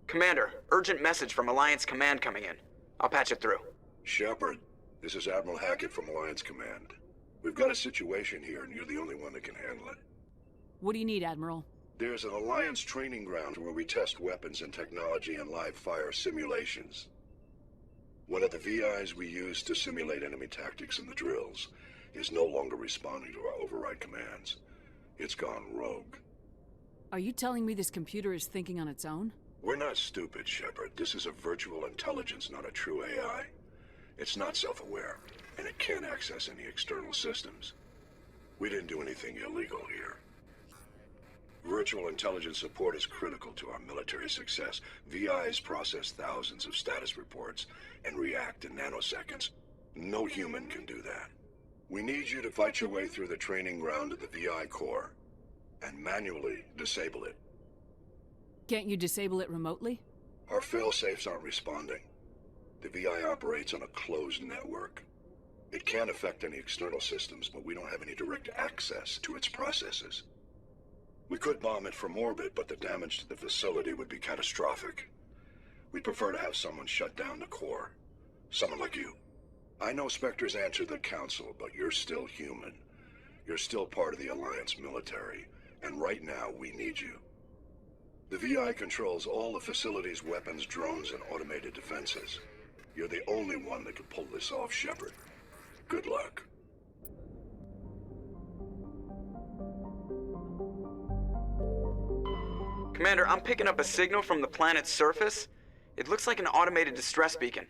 Commander, urgent message from Alliance Command coming in. I'll patch it through. Shepard, this is Admiral Hackett from Alliance Command. We've got a situation here, and you're the only one that can handle it. What do you need, Admiral? There's an Alliance training ground where we test weapons and technology in live fire simulations. One of the VIs we use to simulate enemy tactics in the drills is no longer responding to our override commands. It's gone rogue. Are you telling me this computer is thinking on its own? We're not stupid, Shepard. This is a virtual intelligence, not a true AI. It's not self-aware, and it can't access any external systems. We didn't do anything illegal here. Virtual intelligence support is critical to our military success. VIs process thousands of status reports and react in nanoseconds. No human can do that. We need you to fight your way through the training ground of the VI core and manually disable it. Can't you disable it remotely? Our fail-safes aren't responding. The VI operates on a closed network. It can't affect any external systems, but we don't have any direct access to its processes. We could bomb it from orbit, but the damage to the facility would be catastrophic. We'd prefer to have someone shut down the core. Someone like you. I know Spectres answer the Council, but you're still human. You're still part of the Alliance military, and right now we need you. The VI controls all the facility's weapons, drones, and automated defenses. You're the only one that can pull this off, Shepard. Good luck. Commander, I'm picking up a signal from the planet's surface. It looks like an automated distress beacon.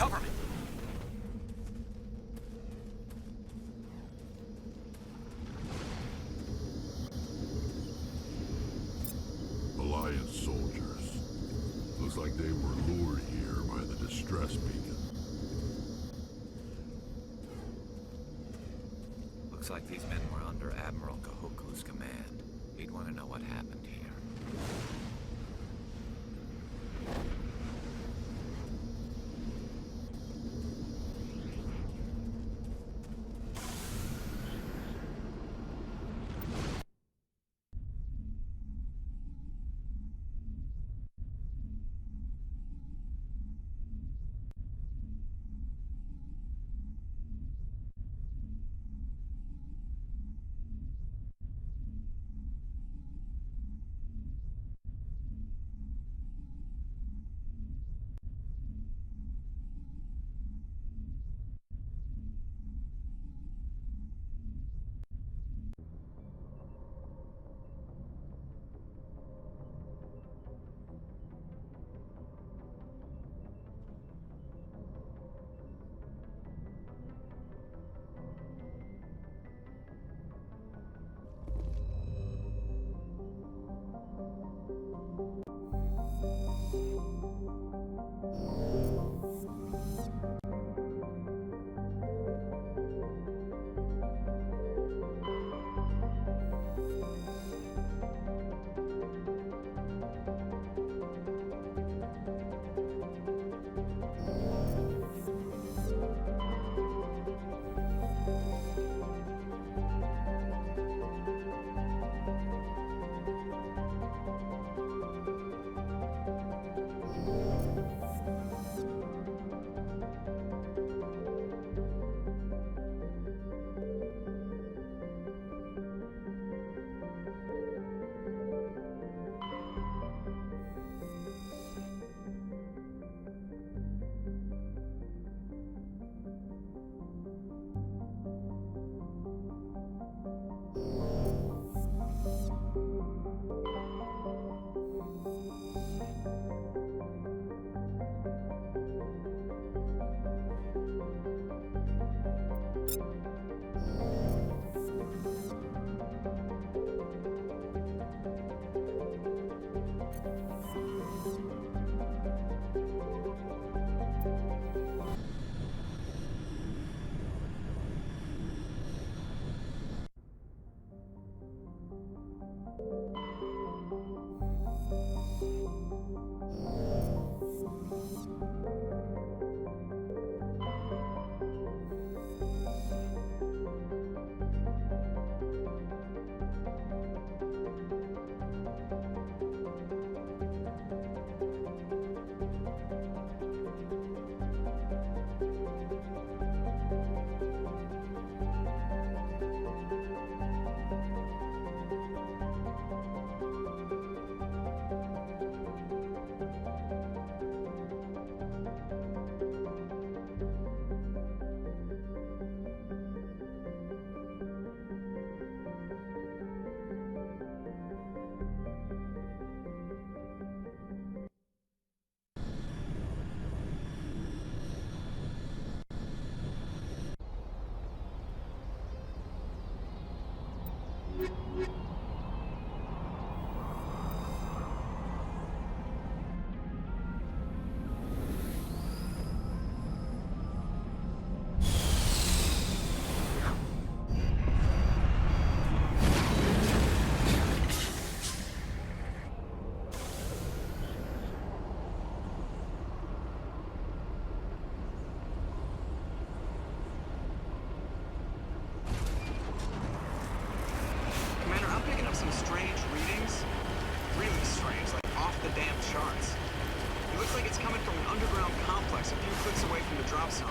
Cover me. Alliance soldiers. Looks like they were lured here by the distress beacon. Looks like these men were under Admiral Kahoku's command. He'd want to know what happened here. Some strange readings. Really strange, like off the damn charts. It looks like it's coming from an underground complex a few clicks away from the drop zone.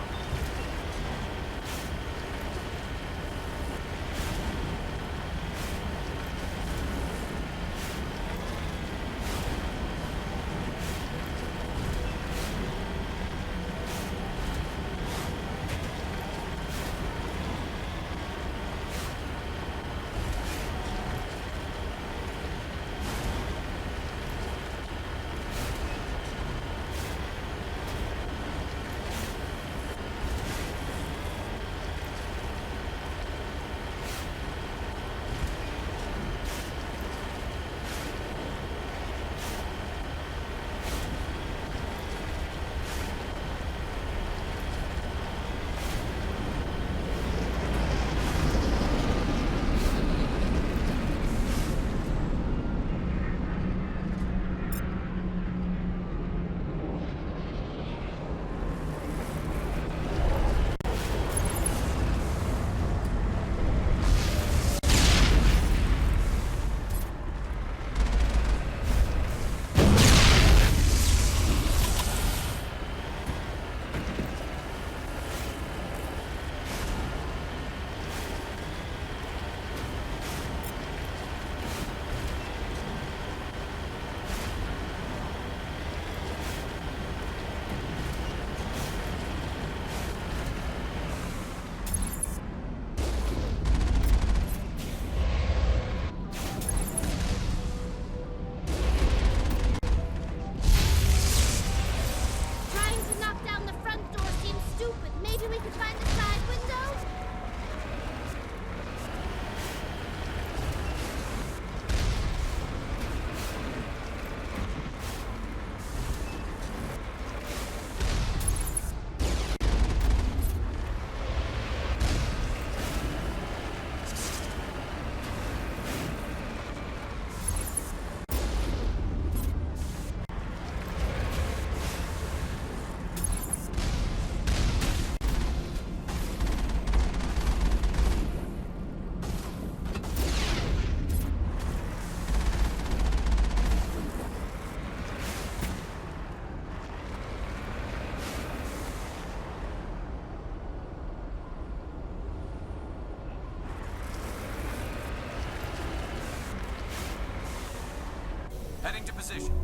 position.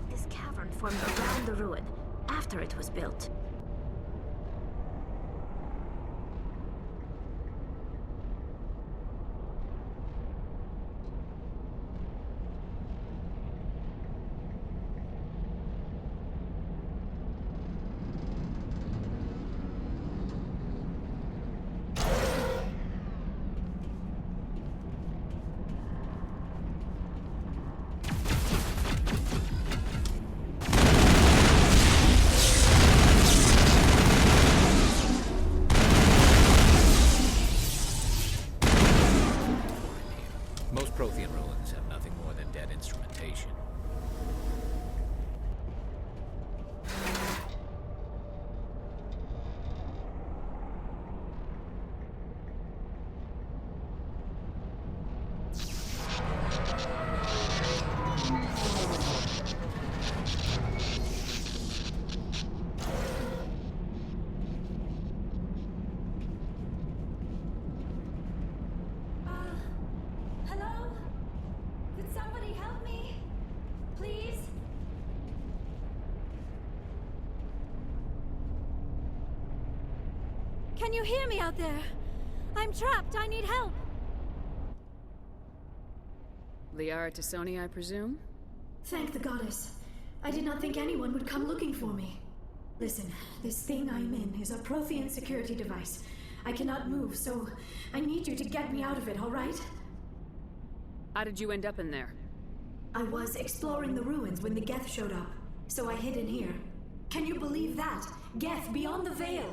this cavern formed around the ruin, after it was built. Most Prothean ruins have nothing more than dead instrumentation. Hello? Could somebody help me? Please? Can you hear me out there? I'm trapped. I need help. Liara to Soni, I presume? Thank the goddess. I did not think anyone would come looking for me. Listen, this thing I'm in is a Prothean security device. I cannot move, so I need you to get me out of it, all right? How did you end up in there? I was exploring the ruins when the Geth showed up, so I hid in here. Can you believe that? Geth, beyond the veil!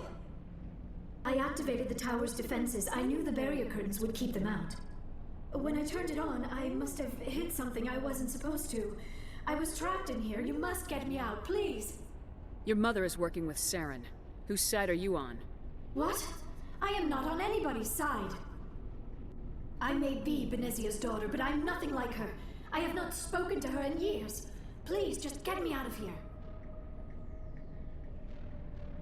I activated the tower's defenses. I knew the barrier curtains would keep them out. When I turned it on, I must have hit something I wasn't supposed to. I was trapped in here. You must get me out, please! Your mother is working with Saren. Whose side are you on? What? I am not on anybody's side. I may be Benezia's daughter, but I'm nothing like her. I have not spoken to her in years. Please, just get me out of here.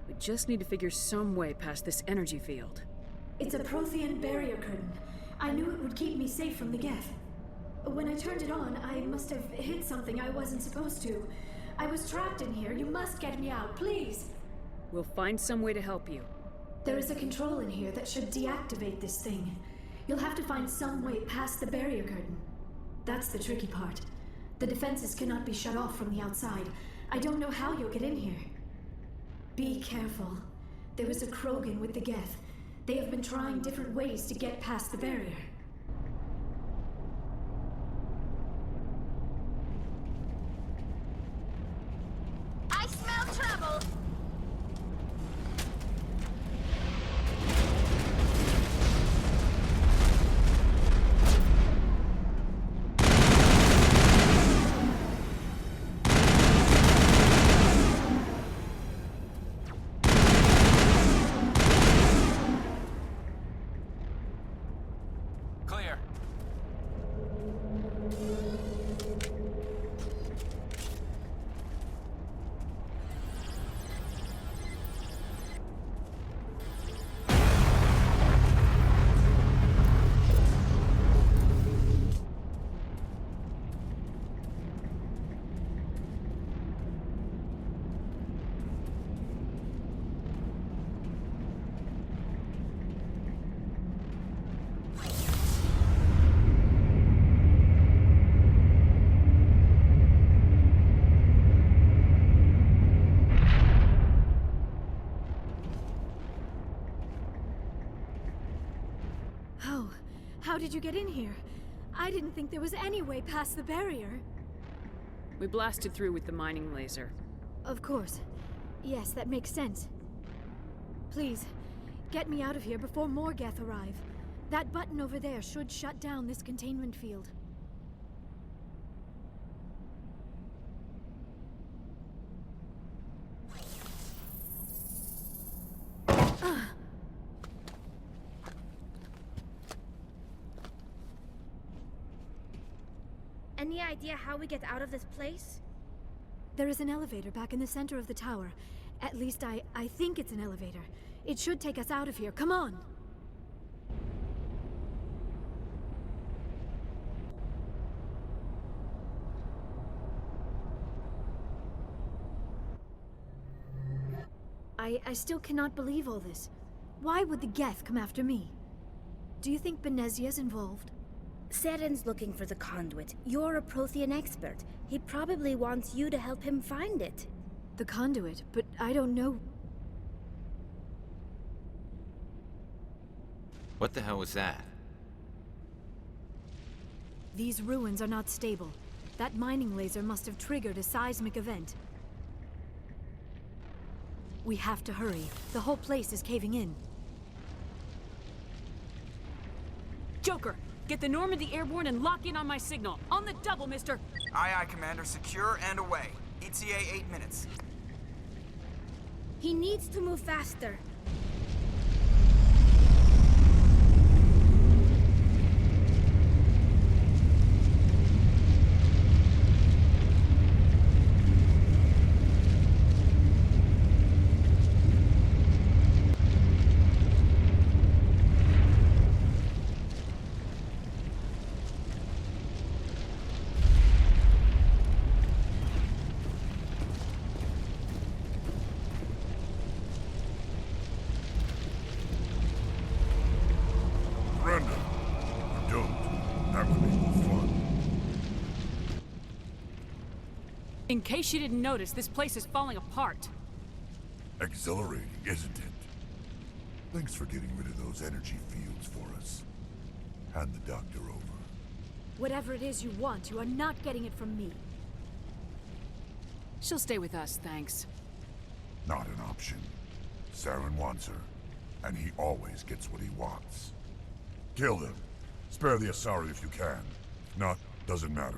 We just need to figure some way past this energy field. It's a Prothean barrier curtain. I knew it would keep me safe from the Geth. When I turned it on, I must have hit something I wasn't supposed to. I was trapped in here. You must get me out, please. We'll find some way to help you. There is a control in here that should deactivate this thing. You'll have to find some way past the barrier curtain. That's the tricky part. The defenses cannot be shut off from the outside. I don't know how you'll get in here. Be careful. There is a Krogan with the Geth. They have been trying different ways to get past the barrier. I smell trouble! Clear. Oh, how did you get in here? I didn't think there was any way past the barrier. We blasted through with the mining laser. Of course. Yes, that makes sense. Please, get me out of here before more Geth arrive. That button over there should shut down this containment field. Any idea how we get out of this place? There is an elevator back in the center of the tower. At least I think it's an elevator. It should take us out of here. Come on! I still cannot believe all this. Why would the Geth come after me? Do you think Benezia's involved? Seren's looking for the conduit. You're a Prothean expert. He probably wants you to help him find it. The conduit, but I don't know. What the hell was that? These ruins are not stable. That mining laser must have triggered a seismic event. We have to hurry. The whole place is caving in. Joker, get the Normandy airborne and lock in on my signal. On the double, mister! Aye, aye, Commander. Secure and away. ETA 8 minutes. He needs to move faster. Brenda, you don't. That would be more fun. In case you didn't notice, this place is falling apart. Exhilarating, isn't it? Thanks for getting rid of those energy fields for us. Hand the doctor over. Whatever it is you want, you are not getting it from me. She'll stay with us, thanks. Not an option. Saren wants her, and he always gets what he wants. Kill them. Spare the Asari if you can. If not, doesn't matter.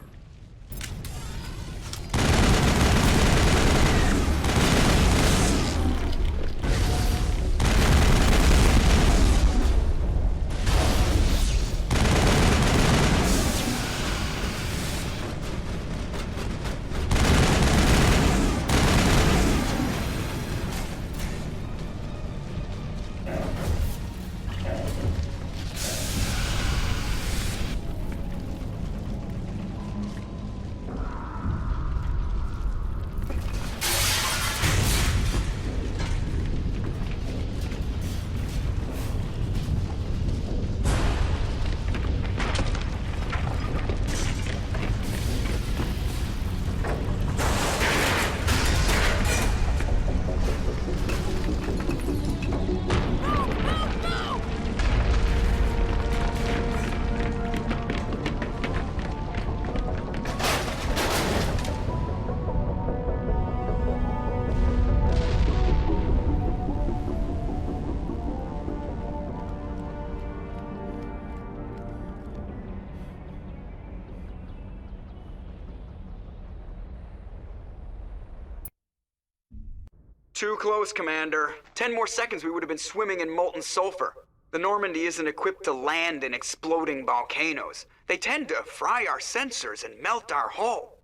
Too close, Commander. 10 more seconds we would have been swimming in molten sulfur. The Normandy isn't equipped to land in exploding volcanoes. They tend to fry our sensors and melt our hull.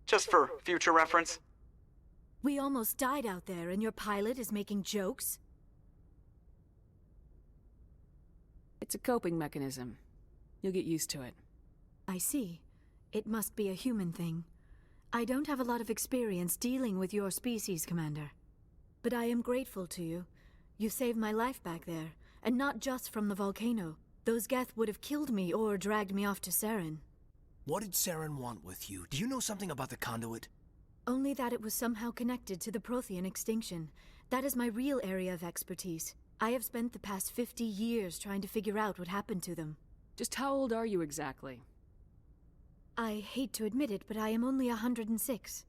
Just for future reference. We almost died out there, and your pilot is making jokes? It's a coping mechanism. You'll get used to it. I see. It must be a human thing. I don't have a lot of experience dealing with your species, Commander. But I am grateful to you. You saved my life back there, and not just from the volcano. Those Geth would have killed me or dragged me off to Saren. What did Saren want with you? Do you know something about the conduit? Only that it was somehow connected to the Prothean extinction. That is my real area of expertise. I have spent the past 50 years trying to figure out what happened to them. Just how old are you exactly? I hate to admit it, but I am only 106.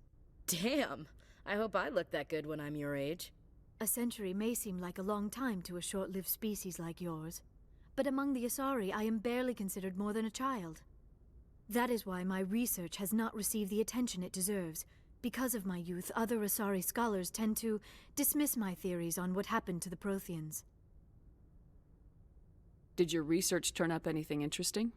Damn! I hope I look that good when I'm your age. A century may seem like a long time to a short-lived species like yours, but among the Asari I am barely considered more than a child. That is why my research has not received the attention it deserves. Because of my youth, other Asari scholars tend to dismiss my theories on what happened to the Protheans. Did your research turn up anything interesting?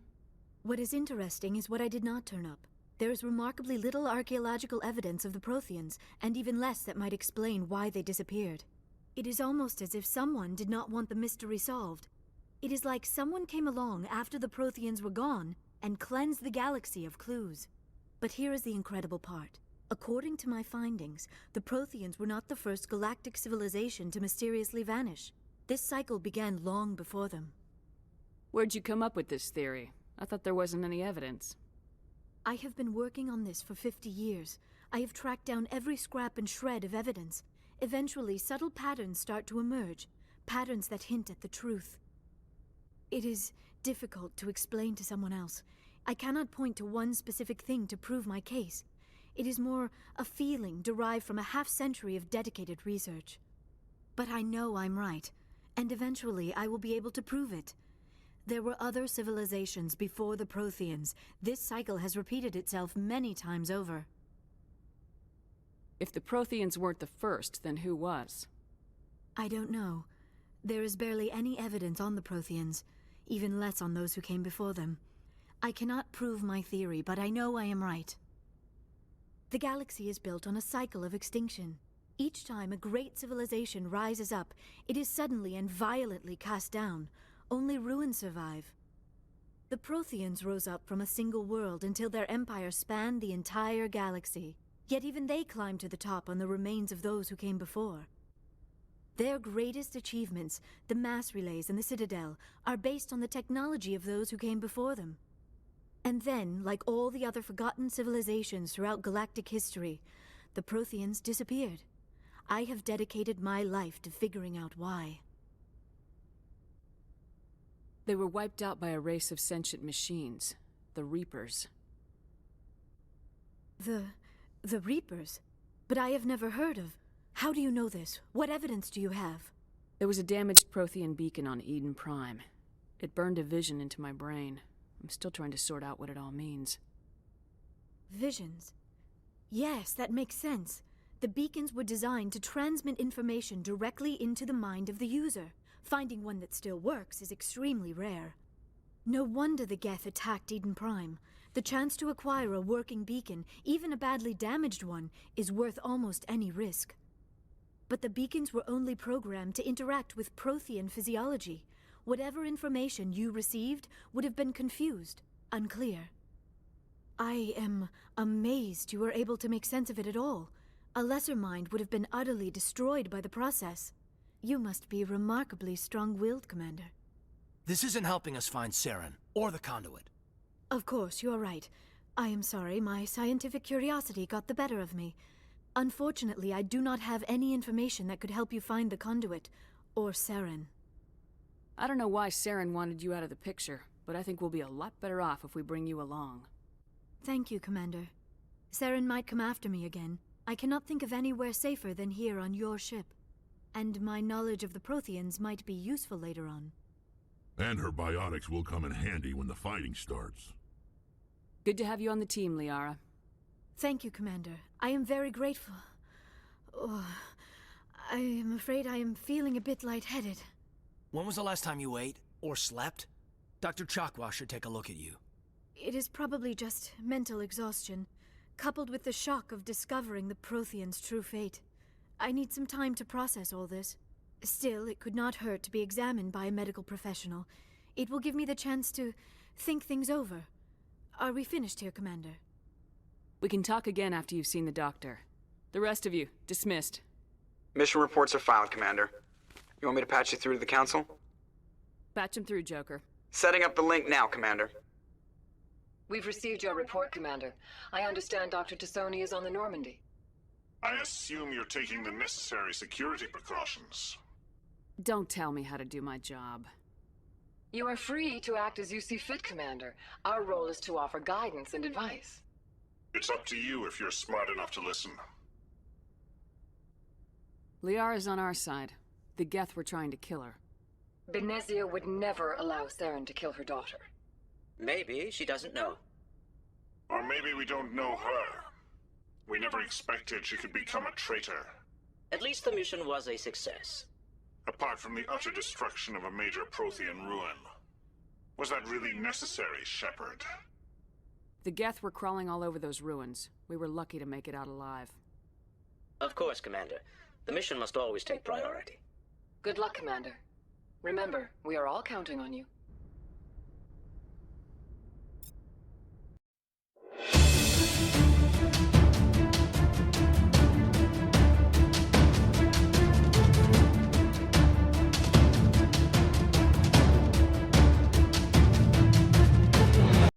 What is interesting is what I did not turn up. There is remarkably little archaeological evidence of the Protheans, and even less that might explain why they disappeared. It is almost as if someone did not want the mystery solved. It is like someone came along after the Protheans were gone and cleansed the galaxy of clues. But here is the incredible part. According to my findings, the Protheans were not the first galactic civilization to mysteriously vanish. This cycle began long before them. Where'd you come up with this theory? I thought there wasn't any evidence. I have been working on this for 50 years. I have tracked down every scrap and shred of evidence. Eventually, subtle patterns start to emerge, patterns that hint at the truth. It is difficult to explain to someone else. I cannot point to one specific thing to prove my case. It is more a feeling derived from a half-century of dedicated research. But I know I'm right, and eventually I will be able to prove it. There were other civilizations before the Protheans. This cycle has repeated itself many times over. If the Protheans weren't the first, then who was? I don't know. There is barely any evidence on the Protheans, even less on those who came before them. I cannot prove my theory, but I know I am right. The galaxy is built on a cycle of extinction. Each time a great civilization rises up, it is suddenly and violently cast down. Only ruins survive. The Protheans rose up from a single world until their empire spanned the entire galaxy. Yet even they climbed to the top on the remains of those who came before. Their greatest achievements, the mass relays and the Citadel, are based on the technology of those who came before them. And then, like all the other forgotten civilizations throughout galactic history, the Protheans disappeared. I have dedicated my life to figuring out why. They were wiped out by a race of sentient machines, the Reapers. The Reapers? But I have never heard of... How do you know this? What evidence do you have? There was a damaged Prothean beacon on Eden Prime. It burned a vision into my brain. I'm still trying to sort out what it all means. Visions? Yes, that makes sense. The beacons were designed to transmit information directly into the mind of the user. Finding one that still works is extremely rare. No wonder the Geth attacked Eden Prime. The chance to acquire a working beacon, even a badly damaged one, is worth almost any risk. But the beacons were only programmed to interact with Prothean physiology. Whatever information you received would have been confused, unclear. I am amazed you were able to make sense of it at all. A lesser mind would have been utterly destroyed by the process. You must be remarkably strong-willed, Commander. This isn't helping us find Saren, or the conduit. Of course, you're right. I am sorry, my scientific curiosity got the better of me. Unfortunately, I do not have any information that could help you find the conduit, or Saren. I don't know why Saren wanted you out of the picture, but I think we'll be a lot better off if we bring you along. Thank you, Commander. Saren might come after me again. I cannot think of anywhere safer than here on your ship. And my knowledge of the Protheans might be useful later on. And her biotics will come in handy when the fighting starts. Good to have you on the team, Liara. Thank you, Commander. I am very grateful. Oh, I am afraid I am feeling a bit lightheaded. When was the last time you ate, or slept? Dr. Chakwa should take a look at you. It is probably just mental exhaustion, coupled with the shock of discovering the Protheans' true fate. I need some time to process all this. Still, it could not hurt to be examined by a medical professional. It will give me the chance to think things over. Are we finished here, Commander? We can talk again after you've seen the doctor. The rest of you, dismissed. Mission reports are filed, Commander. You want me to patch you through to the Council? Patch him through, Joker. Setting up the link now, Commander. We've received your report, Commander. I understand Dr. Soni is on the Normandy. I assume you're taking the necessary security precautions. Don't tell me how to do my job. You are free to act as you see fit, Commander. Our role is to offer guidance and advice. It's up to you if you're smart enough to listen. Liara's on our side. The Geth were trying to kill her. Benezia would never allow Saren to kill her daughter. Maybe she doesn't know. Or maybe we don't know her. We never expected she could become a traitor. At least the mission was a success. Apart from the utter destruction of a major Prothean ruin. Was that really necessary, Shepard? The Geth were crawling all over those ruins. We were lucky to make it out alive. Of course, Commander. The mission must always take priority. Good luck, Commander. Remember, we are all counting on you.